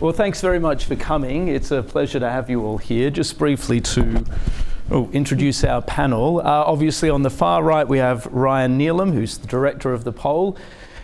Well, thanks very much for coming. It's a pleasure to have you all here. Just briefly to introduce our panel. Obviously on the far right we have Ryan Neelam, who's the director of the poll.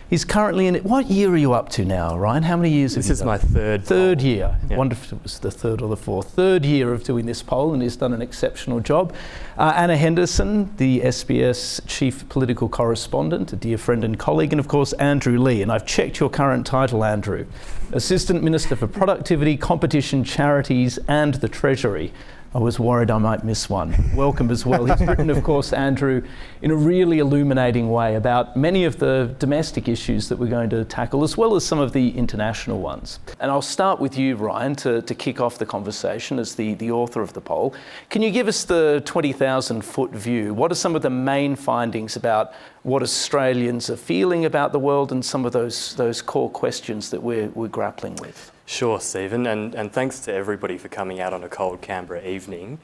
He's currently in, what year are you up to now, Ryan? How many years have you done? This is my third poll. Year. Yeah. I wonder if it was the third or the fourth. Third year of doing this poll, and he's done an exceptional job. Anna Henderson, the SBS chief political correspondent, a dear friend and colleague, and of course Andrew Leigh. And I've checked your current title, Andrew. Assistant Minister for Productivity, Competition, Charities and the Treasury. I was worried I might miss one. Welcome as well. He's written, of course, Andrew, in a really illuminating way about many of the domestic issues that we're going to tackle, as well as some of the international ones. And I'll start with you, Ryan, to kick off the conversation as the author of the poll. Can you give us the 20,000-foot view? What are some of the main findings about what Australians are feeling about the world and some of those core questions that we're grappling with? Sure, Stephen, and thanks to everybody for coming out on a cold Canberra evening.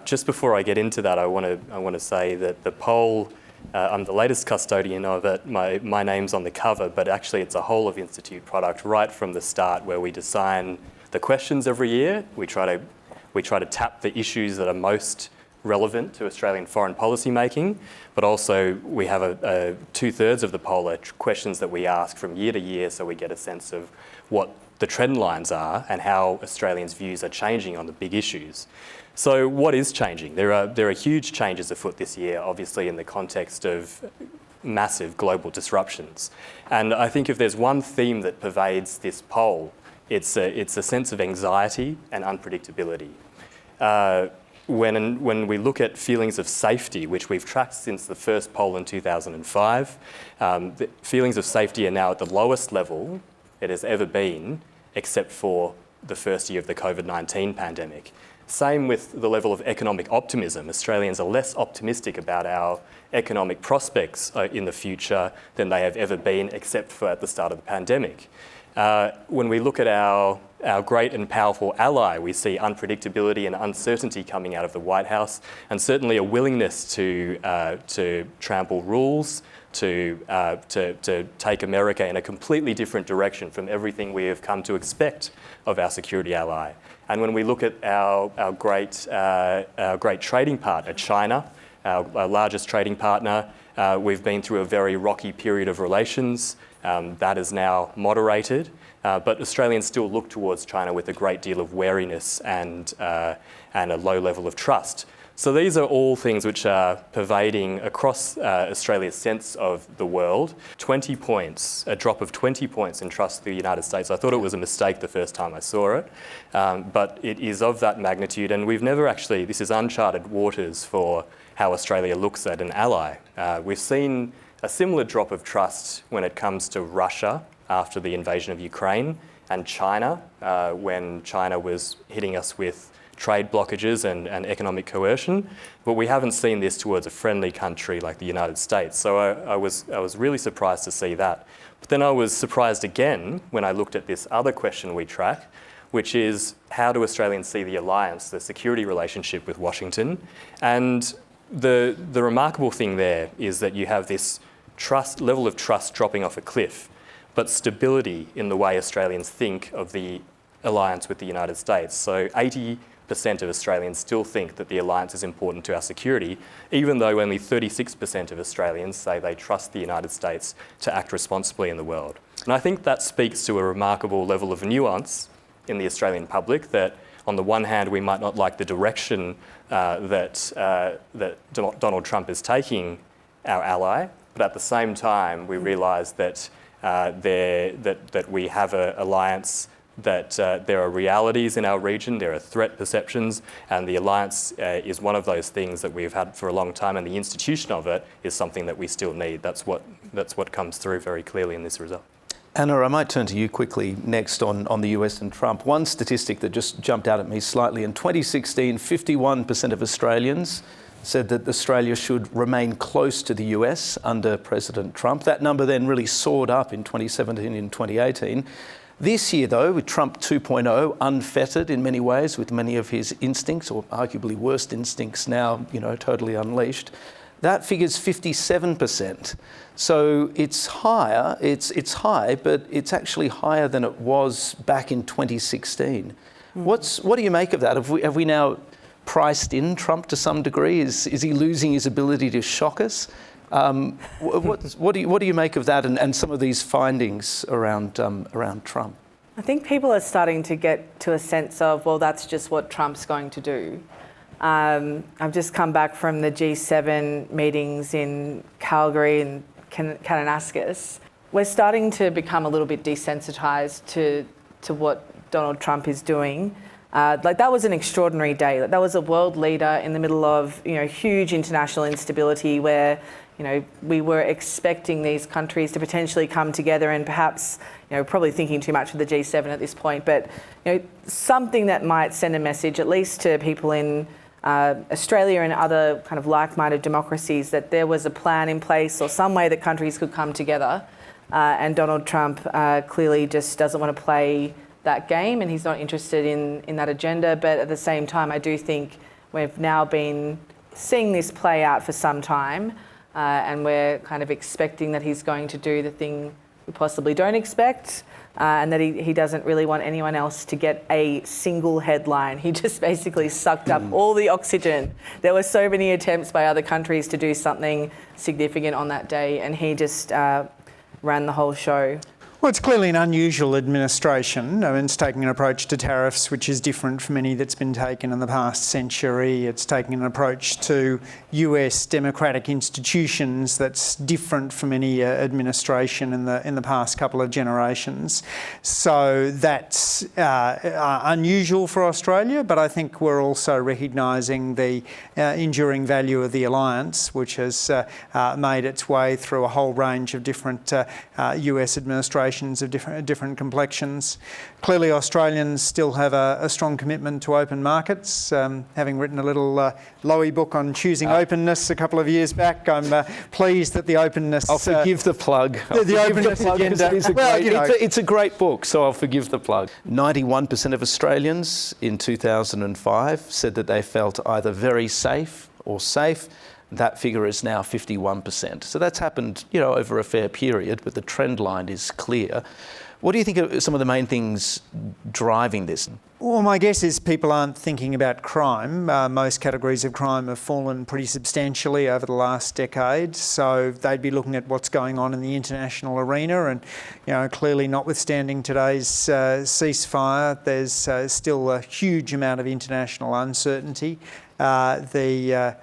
Just before I get into that, I want to say that the poll, I'm the latest custodian of it. My name's on the cover, but actually it's a whole of Institute product right from the start, where we design the questions every year. We try to tap the issues that are most relevant to Australian foreign policy making, but also we have a 2/3 of the poll are questions that we ask from year to year, so we get a sense of what the trend lines are and how Australians' views are changing on the big issues. So what is changing? There are huge changes afoot this year, obviously in the context of massive global disruptions. And I think if there's one theme that pervades this poll, it's a sense of anxiety and unpredictability. When we look at feelings of safety, which we've tracked since the first poll in 2005, the feelings of safety are now at the lowest level it has ever been, except for the first year of the COVID-19 pandemic. Same with the level of economic optimism. Australians are less optimistic about our economic prospects in the future than they have ever been, except for at the start of the pandemic. When we look at our great and powerful ally, we see unpredictability and uncertainty coming out of the White House, and certainly a willingness to trample rules, to take America in a completely different direction from everything we have come to expect of our security ally. And when we look at our great trading partner, China, our largest trading partner, we've been through a very rocky period of relations. That is now moderated, but Australians still look towards China with a great deal of wariness and a low level of trust. So these are all things which are pervading across Australia's sense of the world. 20 points, a drop of 20 points in trust to the United States. I thought it was a mistake the first time I saw it, but it is of that magnitude, and we've never actually, this is uncharted waters for how Australia looks at an ally. We've seen a similar drop of trust when it comes to Russia after the invasion of Ukraine, and China, when China was hitting us with trade blockages and economic coercion, but we haven't seen this towards a friendly country like the United States. So I was really surprised to see that. But then I was surprised again when I looked at this other question we track, which is how do Australians see the alliance, the security relationship with Washington? And the remarkable thing there is that you have this level of trust dropping off a cliff, but stability in the way Australians think of the alliance with the United States. So 80% of Australians still think that the alliance is important to our security, even though only 36% of Australians say they trust the United States to act responsibly in the world. And I think that speaks to a remarkable level of nuance in the Australian public, that on the one hand we might not like the direction that Donald Trump is taking our ally, but at the same time we realise that that we have an alliance, that there are realities in our region, there are threat perceptions, and the alliance is one of those things that we've had for a long time, and the institution of it is something that we still need. That's what comes through very clearly in this result. Anna, I might turn to you quickly next on the US and Trump. One statistic that just jumped out at me slightly, in 2016, 51% of Australians said that Australia should remain close to the US under President Trump. That number then really soared up in 2017 and 2018. This year, though, with Trump 2.0, unfettered in many ways, with many of his instincts, or arguably worst instincts now, totally unleashed, that figure's 57%. So it's higher, it's high, but it's actually higher than it was back in 2016. What do you make of that? Have we now priced in Trump to some degree? Is he losing his ability to shock us? What do you make of that and some of these findings around Trump? I think people are starting to get to a sense of, well, that's just what Trump's going to do. I've just come back from the G7 meetings in Calgary and Kananaskis. We're starting to become a little bit desensitised to what Donald Trump is doing. That was an extraordinary day. That was a world leader in the middle of huge international instability where we were expecting these countries to potentially come together and perhaps, probably thinking too much of the G7 at this point, but something that might send a message, at least to people in Australia and other kind of like-minded democracies, that there was a plan in place or some way that countries could come together. And Donald Trump clearly just doesn't want to play that game, and he's not interested in that agenda. But at the same time, I do think we've now been seeing this play out for some time. And we're kind of expecting that he's going to do the thing we possibly don't expect, and that he doesn't really want anyone else to get a single headline. He just basically sucked up all the oxygen. There were so many attempts by other countries to do something significant on that day, and he just ran the whole show. Well, it's clearly an unusual administration. I mean, it's taking an approach to tariffs which is different from any that's been taken in the past century. It's taking an approach to US democratic institutions that's different from any administration in the past couple of generations. So that's unusual for Australia, but I think we're also recognising the enduring value of the alliance, which has made its way through a whole range of different US administrations of different complexions. Clearly, Australians still have a strong commitment to open markets. Having written a little Lowy book on choosing openness a couple of years back, I'm pleased that the openness... I'll forgive the plug. The openness agenda... It's a great book, so I'll forgive the plug. 91% of Australians in 2005 said that they felt either very safe or safe. That figure is now 51%. So that's happened, over a fair period, but the trend line is clear. What do you think are some of the main things driving this? Well, my guess is people aren't thinking about crime. Most categories of crime have fallen pretty substantially over the last decade, so they'd be looking at what's going on in the international arena, and clearly, notwithstanding today's ceasefire, there's still a huge amount of international uncertainty. The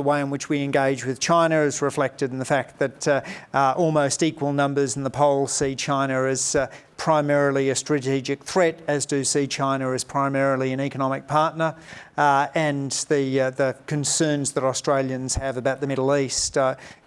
way in which we engage with China is reflected in the fact that almost equal numbers in the poll see China as primarily a strategic threat, as do see China as primarily an economic partner, and the concerns that Australians have about the Middle East,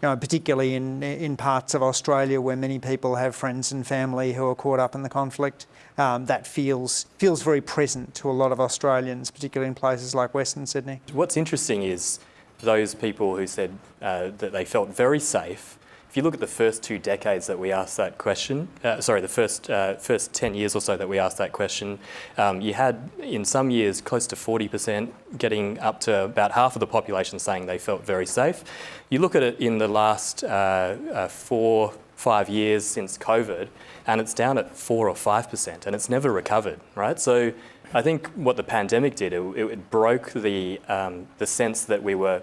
particularly in parts of Australia where many people have friends and family who are caught up in the conflict. That feels very present to a lot of Australians, particularly in places like Western Sydney. What's interesting is those people who said that they felt very safe. If you look at the first 2 decades that we asked that question, the first 10 years or so that we asked that question, you had in some years close to 40%, getting up to about half of the population saying they felt very safe. You look at it in the last 4-5 years since COVID, and it's down at 4 or 5%, and it's never recovered, right? So I think what the pandemic did, it broke the sense that we were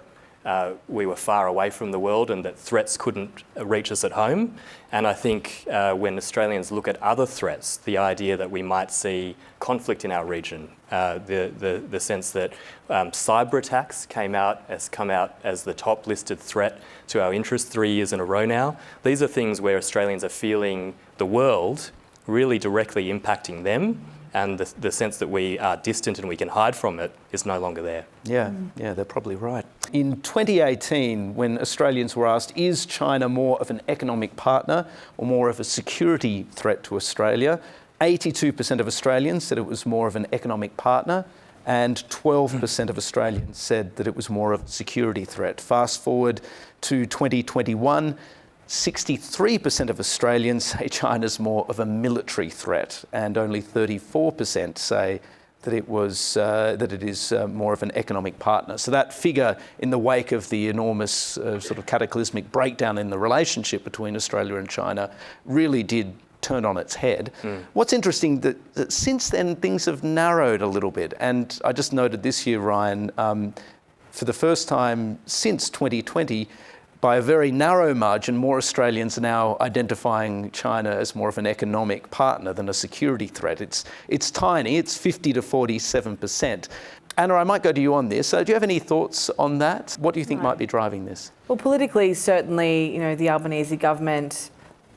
far away from the world and that threats couldn't reach us at home. And I think when Australians look at other threats, the idea that we might see conflict in our region, the sense that cyber attacks come out as the top listed threat to our interest 3 years in a row now. These are things where Australians are feeling the world really directly impacting them, and the sense that we are distant and we can hide from it is no longer there. Yeah, they're probably right. In 2018, when Australians were asked, is China more of an economic partner or more of a security threat to Australia, 82% of Australians said it was more of an economic partner, and 12% of Australians said that it was more of a security threat. Fast forward to 2021, 63% of Australians say China's more of a military threat, and only 34% say that it is more of an economic partner. So that figure, in the wake of the enormous sort of cataclysmic breakdown in the relationship between Australia and China, really did turn on its head. What's interesting that since then things have narrowed a little bit, and I just noted this year, Ryan, for the first time since 2020, by a very narrow margin, more Australians are now identifying China as more of an economic partner than a security threat. It's tiny, it's 50 to 47%. Anna, I might go to you on this. Do you have any thoughts on that? What do you think might be driving this? Well, politically, certainly, the Albanese government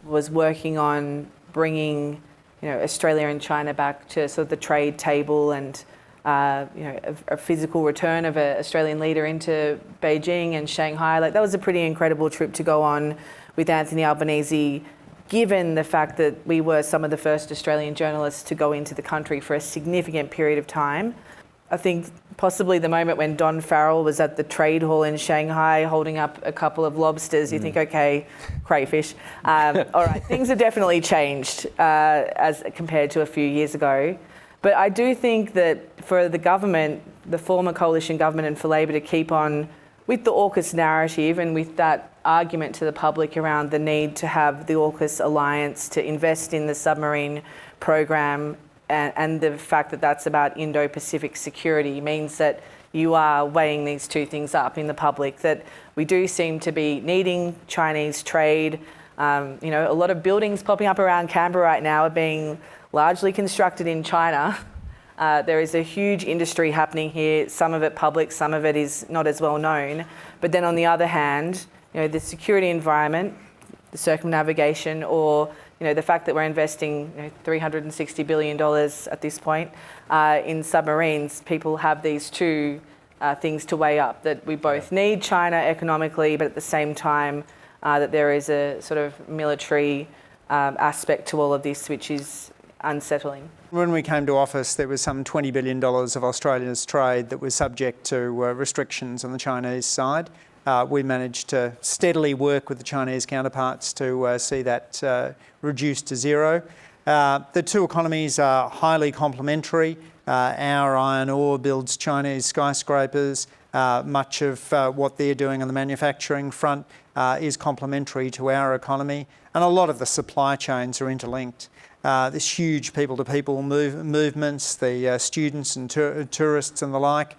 was working on bringing, Australia and China back to sort of the trade table and a physical return of an Australian leader into Beijing and Shanghai. That was a pretty incredible trip to go on with Anthony Albanese, given the fact that we were some of the first Australian journalists to go into the country for a significant period of time. I think possibly the moment when Don Farrell was at the trade hall in Shanghai holding up a couple of lobsters, you think, okay, crayfish. All right, things have definitely changed as compared to a few years ago. But I do think that for the government, the former coalition government, and for Labor to keep on with the AUKUS narrative and with that argument to the public around the need to have the AUKUS alliance to invest in the submarine program and the fact that that's about Indo-Pacific security means that you are weighing these two things up in the public, that we do seem to be needing Chinese trade. A lot of buildings popping up around Canberra right now are being largely constructed in China. There is a huge industry happening here, some of it public, some of it is not as well known. But then on the other hand, the security environment, the circumnavigation, or the fact that we're investing $360 billion at this point in submarines, people have these two things to weigh up, that we both need China economically, but at the same time that there is a sort of military aspect to all of this, which is unsettling. When we came to office, there was some $20 billion of Australia's trade that was subject to restrictions on the Chinese side. We managed to steadily work with the Chinese counterparts to see that reduced to zero. The two economies are highly complementary. Our iron ore builds Chinese skyscrapers. Much of what they're doing on the manufacturing front is complementary to our economy, and a lot of the supply chains are interlinked. There's huge people-to-people movements, the students and tourists and the like.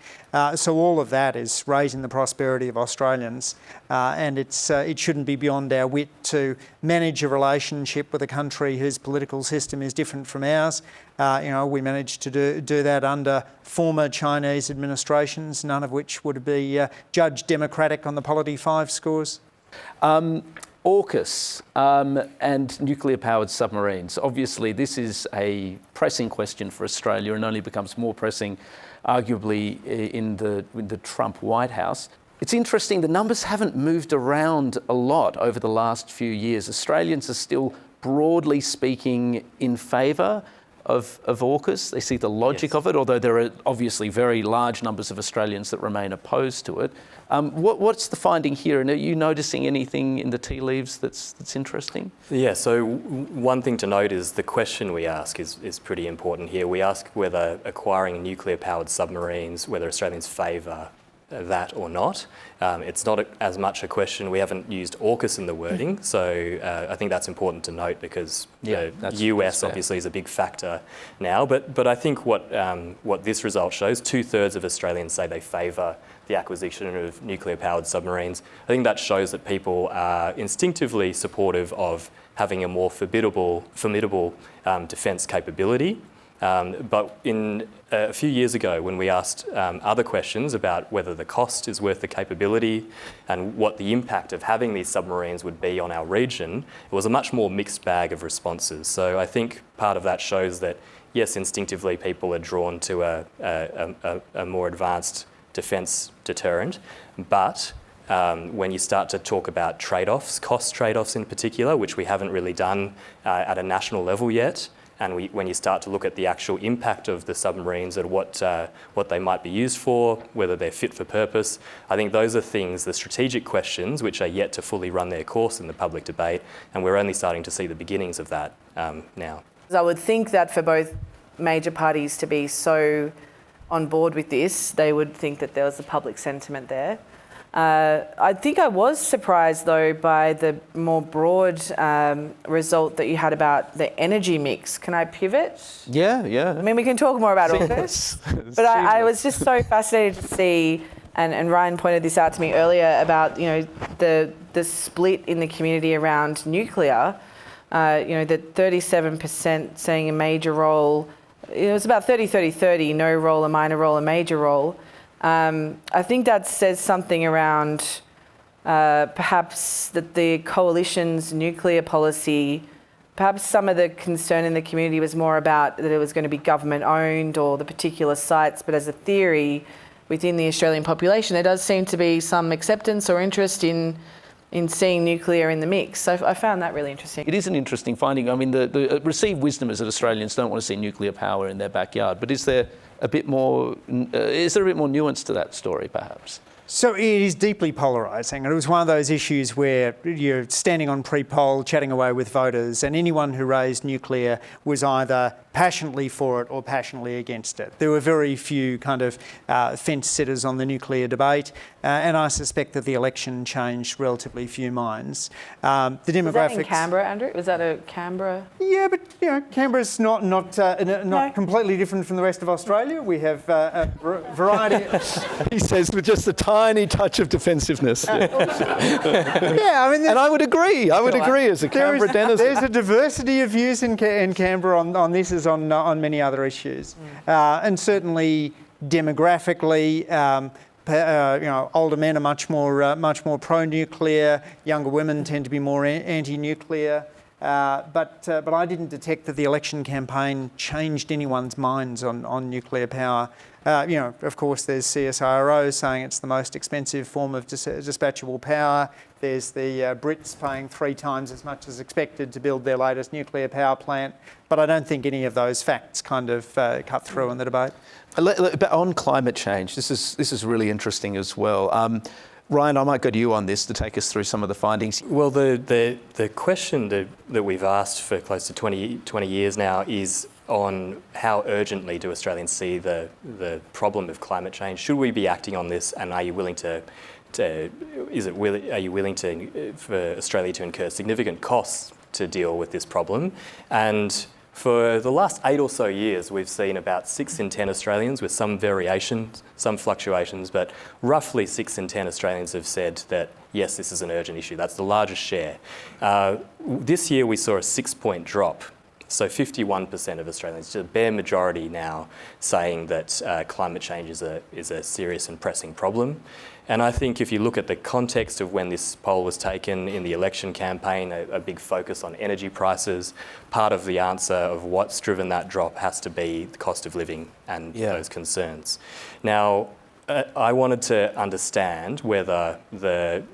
So all of that is raising the prosperity of Australians, and it shouldn't be beyond our wit to manage a relationship with a country whose political system is different from ours. We managed to do that under former Chinese administrations, none of which would be judged democratic on the Polity 5 scores. AUKUS and nuclear-powered submarines. Obviously, this is a pressing question for Australia and only becomes more pressing, arguably, in the Trump White House. It's interesting, the numbers haven't moved around a lot over the last few years. Australians are still, broadly speaking, in favour of AUKUS. They see the logic of it, although there are obviously very large numbers of Australians that remain opposed to it. What's the finding here, and are you noticing anything in the tea leaves that's interesting? Yeah, so one thing to note is the question we ask is pretty important here. We ask whether acquiring nuclear-powered submarines, whether Australians favour that or not. It's not as much a question. We haven't used AUKUS in the wording, so I think that's important to note because the US obviously is a big factor now. But I think what this result shows, 2/3 of Australians say they favour the acquisition of nuclear-powered submarines. I think that shows that people are instinctively supportive of having a more formidable defence capability. But a few years ago, when we asked other questions about whether the cost is worth the capability and what the impact of having these submarines would be on our region, it was a much more mixed bag of responses. So I think part of that shows that, yes, instinctively people are drawn to a more advanced defence deterrent, but when you start to talk about trade-offs, cost trade-offs in particular, which we haven't really done at a national level yet, and when you start to look at the actual impact of the submarines and what they might be used for, whether they're fit for purpose, I think those are things, the strategic questions, which are yet to fully run their course in the public debate, and we're only starting to see the beginnings of that now. I would think that for both major parties to be so on board with this. They would think that there was a public sentiment there. I think I was surprised, though, by the more broad result that you had about the energy mix. Can I pivot? Yeah. I mean, we can talk more about August, but I was just so fascinated to see, and Ryan pointed this out to me earlier, about the split in the community around nuclear. That 37% saying a major role. It was about 30-30-30, no role, a minor role, a major role. I think that says something around perhaps that the coalition's nuclear policy, perhaps some of the concern in the community was more about that it was going to be government owned or the particular sites, but as a theory within the Australian population, there does seem to be some acceptance or interest in seeing nuclear in the mix. So I found that really interesting. It is an interesting finding. I mean, the received wisdom is that Australians don't want to see nuclear power in their backyard. But is there a bit more nuance to that story, perhaps? So it is deeply polarising, and it was one of those issues where you're standing on pre-poll, chatting away with voters, and anyone who raised nuclear was either passionately for it or passionately against it. There were very few kind of fence-sitters on the nuclear debate, and I suspect that the election changed relatively few minds. The demographics. Was that in Canberra, Andrew? Was that a Canberra? Yeah, but Canberra's not completely different from the rest of Australia. We have a variety. He says with just a tiny touch of defensiveness. Yeah, I mean, and I would agree. I would agree as a Canberra denizen. There's a diversity of views in Canberra on this as on many other issues, and certainly demographically. Older men are much more pro-nuclear. Younger women tend to be more anti-nuclear. But I didn't detect that the election campaign changed anyone's minds on nuclear power. Of course, there's CSIRO saying it's the most expensive form of dispatchable power. There's the Brits paying 3 times as much as expected to build their latest nuclear power plant. But I don't think any of those facts kind of cut through in the debate. But on climate change, this is really interesting as well. Ryan, I might go to you on this to take us through some of the findings. Well, the question that we've asked for close to 20 years now is on how urgently do Australians see the problem of climate change? Should we be acting on this, and are you willing for Australia to incur significant costs to deal with this problem? And for the last 8 or so years, we've seen about 6 in 10 Australians, with some variations, some fluctuations, but roughly 6 in 10 Australians have said that, yes, this is an urgent issue. That's the largest share. This year we saw a 6-point drop. So 51% of Australians, a bare majority now, saying that climate change is a serious and pressing problem. And I think if you look at the context of when this poll was taken in the election campaign, a big focus on energy prices, part of the answer of what's driven that drop has to be the cost of living and those concerns. Now, I wanted to understand whether the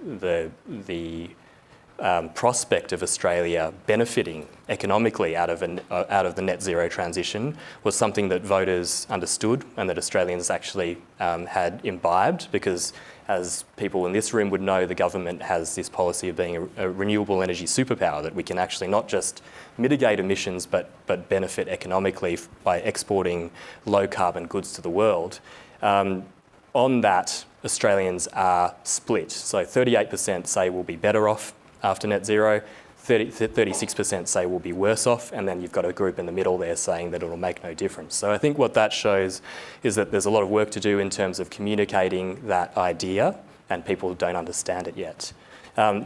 prospect of Australia benefiting economically out of the net zero transition was something that voters understood and that Australians actually had imbibed, because as people in this room would know, the government has this policy of being a renewable energy superpower, that we can actually not just mitigate emissions but benefit economically by exporting low carbon goods to the world. On that, Australians are split. So 38% say we'll be better off after net zero, 36% say we'll be worse off, and then you've got a group in the middle there saying that it'll make no difference. So I think what that shows is that there's a lot of work to do in terms of communicating that idea, and people don't understand it yet.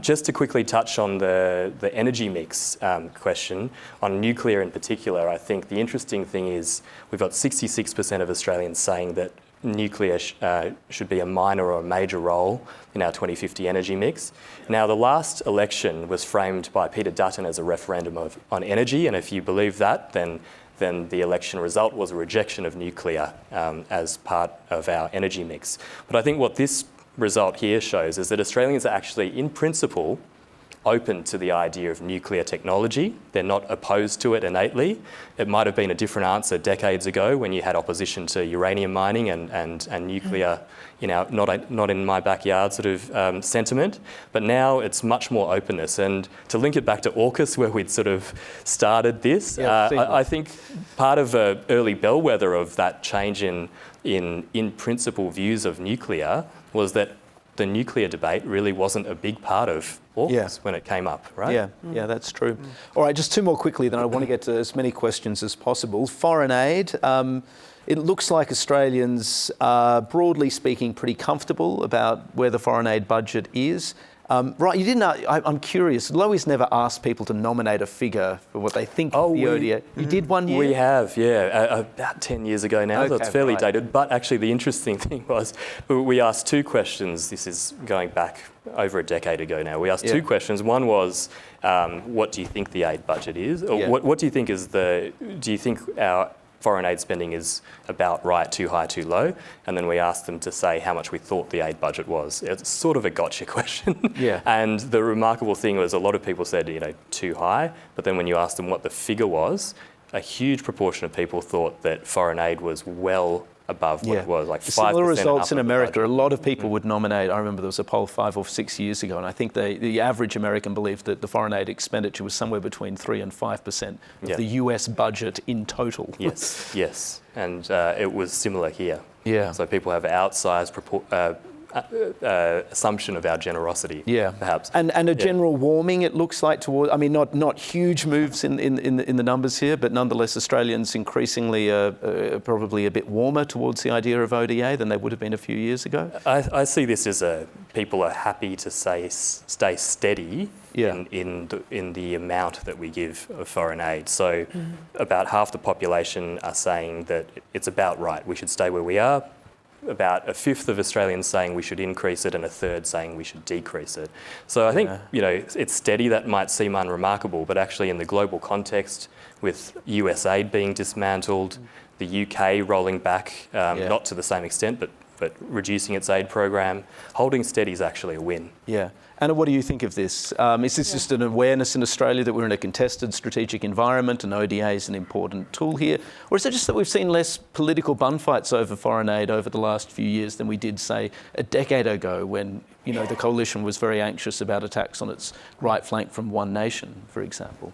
Just to quickly touch on the energy mix question, on nuclear in particular, I think the interesting thing is we've got 66% of Australians saying that nuclear should be a minor or a major role in our 2050 energy mix. Now, the last election was framed by Peter Dutton as a referendum on energy, and if you believe that, then the election result was a rejection of nuclear as part of our energy mix. But I think what this result here shows is that Australians are actually, in principle, open to the idea of nuclear technology. They're not opposed to it innately. It might have been a different answer decades ago when you had opposition to uranium mining and nuclear, not in my backyard sort of sentiment. But now it's much more openness. And to link it back to AUKUS, where we'd sort of started this, I think part of an early bellwether of that change in principle views of nuclear was that the nuclear debate really wasn't a big part of AUKUS when it came up, right? Yeah, that's true. All right, just two more quickly, then I want to get to as many questions as possible. Foreign aid. It looks like Australians are, broadly speaking, pretty comfortable about where the foreign aid budget is. Right, you didn't. I'm curious. Lowy's never asked people to nominate a figure for what they think the ODA. You did one year? We have, about 10 years ago now. Okay, so it's fairly dated. But actually, the interesting thing was we asked two questions. This is going back over a decade ago now. We asked two questions. One was, what do you think the aid budget is? Or what do you think do you think our foreign aid spending is about right, too high, too low? And then we asked them to say how much we thought the aid budget was. It's sort of a gotcha question. And the remarkable thing was a lot of people said, too high. But then when you asked them what the figure was, a huge proportion of people thought that foreign aid was well above what it was, like 5%. Similar results in America. A lot of people would nominate. I remember there was a poll 5 or 6 years ago, and I think the average American believed that the foreign aid expenditure was somewhere between 3 and 5% of the US budget in total. Yes. And it was similar here. Yeah. So people have outsized assumption of our generosity, perhaps. And a general warming, it looks like, toward, not huge moves in the numbers here, but nonetheless Australians increasingly probably a bit warmer towards the idea of ODA than they would have been a few years ago. I see this as people are happy to stay steady in the amount that we give of foreign aid. So about half the population are saying that it's about right, we should stay where we are. About a fifth of Australians saying we should increase it and a third saying we should decrease it. So I think, it's steady. That might seem unremarkable, but actually in the global context with US aid being dismantled, the UK rolling back, not to the same extent, but reducing its aid program, holding steady is actually a win. Yeah. Anna, what do you think of this? Is this just an awareness in Australia that we're in a contested strategic environment and ODA is an important tool here? Or is it just that we've seen less political bun fights over foreign aid over the last few years than we did, say, a decade ago when, the coalition was very anxious about attacks on its right flank from One Nation, for example?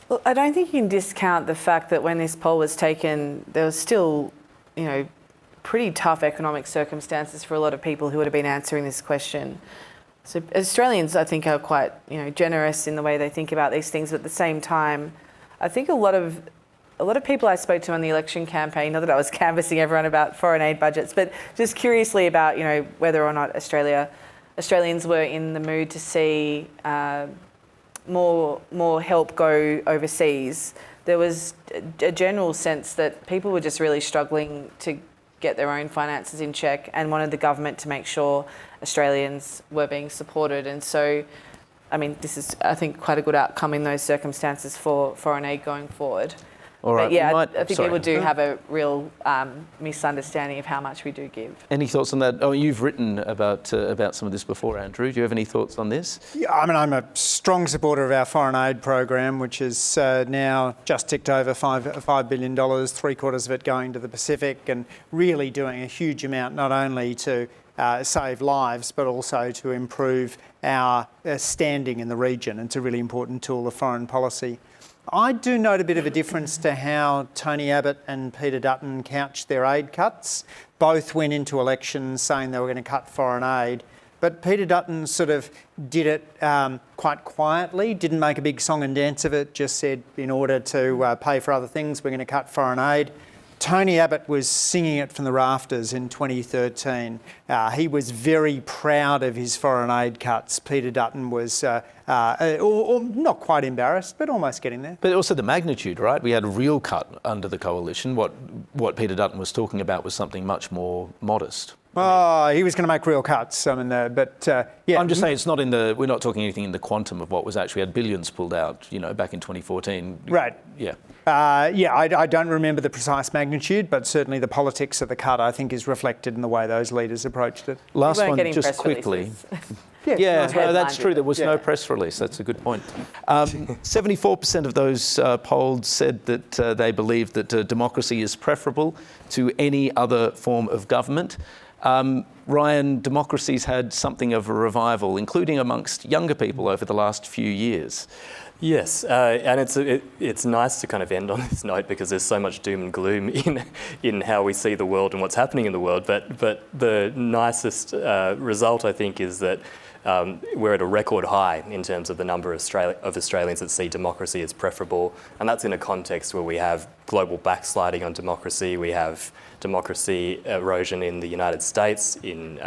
Well, I don't think you can discount the fact that when this poll was taken, there was still, pretty tough economic circumstances for a lot of people who would have been answering this question. So Australians, I think, are quite, generous in the way they think about these things. But at the same time, I think a lot of people I spoke to on the election campaign, not that I was canvassing everyone about foreign aid budgets, but just curiously about, whether or not Australians were in the mood to see more help go overseas. There was a general sense that people were just really struggling to get their own finances in check and wanted the government to make sure Australians were being supported. And so, this is, I think, quite a good outcome in those circumstances for foreign aid going forward. All right. But I think people do have a real misunderstanding of how much we do give. Any thoughts on that? Oh, you've written about some of this before, Andrew. Do you have any thoughts on this? Yeah, I'm a strong supporter of our foreign aid program, which is now just ticked over $5 billion, 3/4 of it going to the Pacific, and really doing a huge amount not only to save lives, but also to improve our standing in the region. It's a really important tool of foreign policy. I do note a bit of a difference to how Tony Abbott and Peter Dutton couched their aid cuts. Both went into elections saying they were going to cut foreign aid, but Peter Dutton sort of did it quite quietly, didn't make a big song and dance of it, just said in order to pay for other things, we're going to cut foreign aid. Tony Abbott was singing it from the rafters in 2013. He was very proud of his foreign aid cuts. Peter Dutton was not quite embarrassed, but almost getting there. But also the magnitude, right? We had a real cut under the coalition. What Peter Dutton was talking about was something much more modest. Oh, he was going to make real cuts. I'm just saying it's not we're not talking anything in the quantum of what was actually had billions pulled out, back in 2014. Right. Yeah. I don't remember the precise magnitude, but certainly the politics of the cut, I think, is reflected in the way those leaders approached it. Last one, just quickly. Yeah, no, no, that's true. There was no Yeah. press release. That's a good point. 74% of those polled said that they believe that democracy is preferable to any other form of government. Ryan, democracy's had something of a revival, including amongst younger people over the last few years. Yes, and it's nice to kind of end on this note because there's so much doom and gloom in how we see the world and what's happening in the world. But the nicest result, I think, is that we're at a record high in terms of the number of Australians that see democracy as preferable, and that's in a context where we have global backsliding on democracy, we have democracy erosion in the United States, in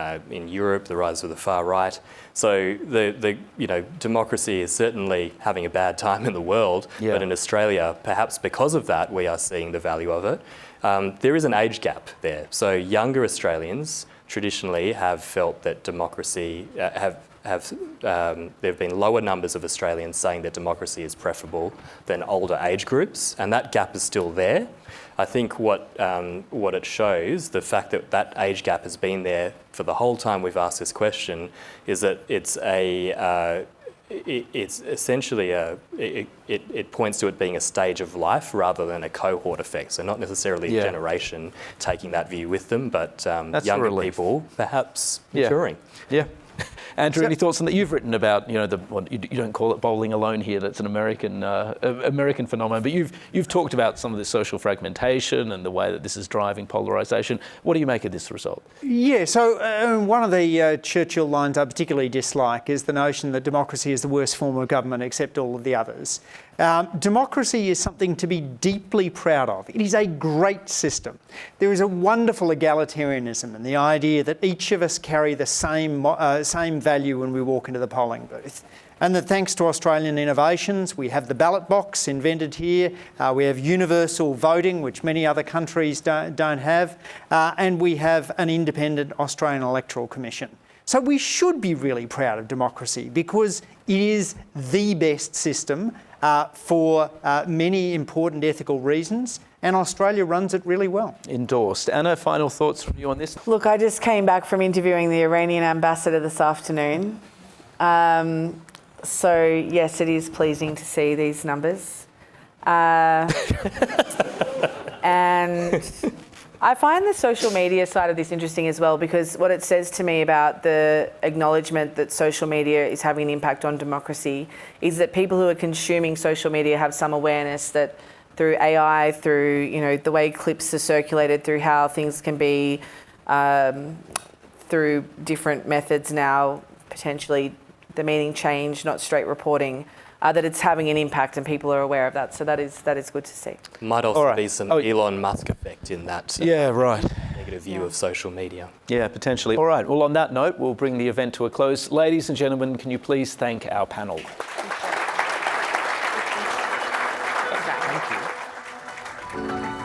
Europe, the rise of the far right. So democracy is certainly having a bad time in the world, but in Australia, perhaps because of that, we are seeing the value of it. There is an age gap there. So younger Australians traditionally have felt that democracy there have been lower numbers of Australians saying that democracy is preferable than older age groups, and that gap is still there. I think what it shows, the fact that that age gap has been there for the whole time we've asked this question, is that it's essentially it points to it being a stage of life rather than a cohort effect. So not necessarily a generation taking that view with them, but younger people perhaps maturing. Yeah. Andrew, any thoughts on that? You've written about, you don't call it bowling alone here. That's an American phenomenon. But you've talked about some of the social fragmentation and the way that this is driving polarisation. What do you make of this result? Yeah, so one of the Churchill lines I particularly dislike is the notion that democracy is the worst form of government except all of the others. Democracy is something to be deeply proud of. It is a great system. There is a wonderful egalitarianism in the idea that each of us carry the same value when we walk into the polling booth. And that thanks to Australian innovations, we have the ballot box invented here, we have universal voting, which many other countries don't have, and we have an independent Australian Electoral Commission. So we should be really proud of democracy because it is the best system for many important ethical reasons, and Australia runs it really well. Endorsed. Anna, final thoughts from you on this? Look, I just came back from interviewing the Iranian ambassador this afternoon. So, yes, it is pleasing to see these numbers. And I find the social media side of this interesting as well, because what it says to me about the acknowledgement that social media is having an impact on democracy is that people who are consuming social media have some awareness that through AI, through the way clips are circulated, through how things can be through different methods now, potentially the meaning change, not straight reporting, that it's having an impact and people are aware of that. So that is good to see. Might also be some Elon Musk effect in that negative view of social media. Yeah, potentially. All right, well, on that note, we'll bring the event to a close. Ladies and gentlemen, can you please thank our panel? Thank you.